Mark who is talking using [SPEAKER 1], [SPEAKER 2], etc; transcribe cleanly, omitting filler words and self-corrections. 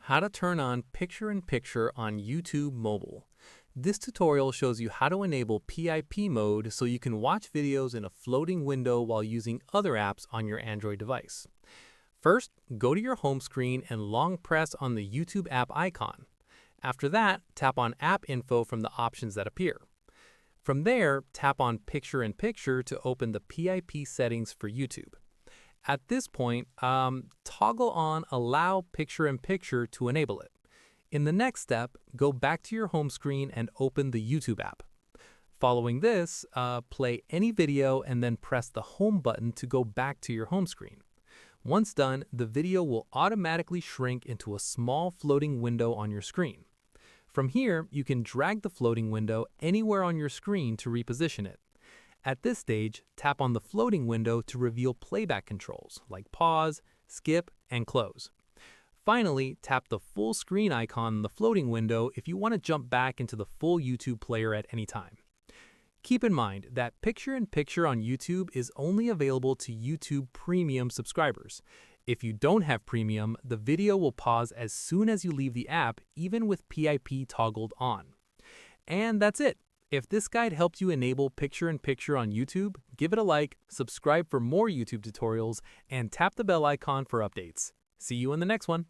[SPEAKER 1] How to turn on picture-in-picture on YouTube mobile. This tutorial shows you how to enable PIP mode so you can watch videos in a floating window while using other apps on your Android device. First, go to your home screen and long press on the YouTube app icon. After that, tap on App Info from the options that appear. From there, tap on Picture-in-Picture to open the PIP settings for YouTube. At this point, toggle on Allow Picture-in-Picture to enable it. In the next step, go back to your home screen and open the YouTube app. Following this, play any video and then press the Home button to go back to your home screen. Once done, the video will automatically shrink into a small floating window on your screen. From here, you can drag the floating window anywhere on your screen to reposition it. At this stage, tap on the floating window to reveal playback controls like pause, skip, and close. Finally, tap the full screen icon in the floating window if you want to jump back into the full YouTube player at any time. Keep in mind that Picture-in-Picture on YouTube is only available to YouTube Premium subscribers. If you don't have Premium, the video will pause as soon as you leave the app, even with PIP toggled on. And that's it. If this guide helped you enable Picture-in-Picture on YouTube, give it a like, subscribe for more YouTube tutorials, and tap the bell icon for updates. See you in the next one.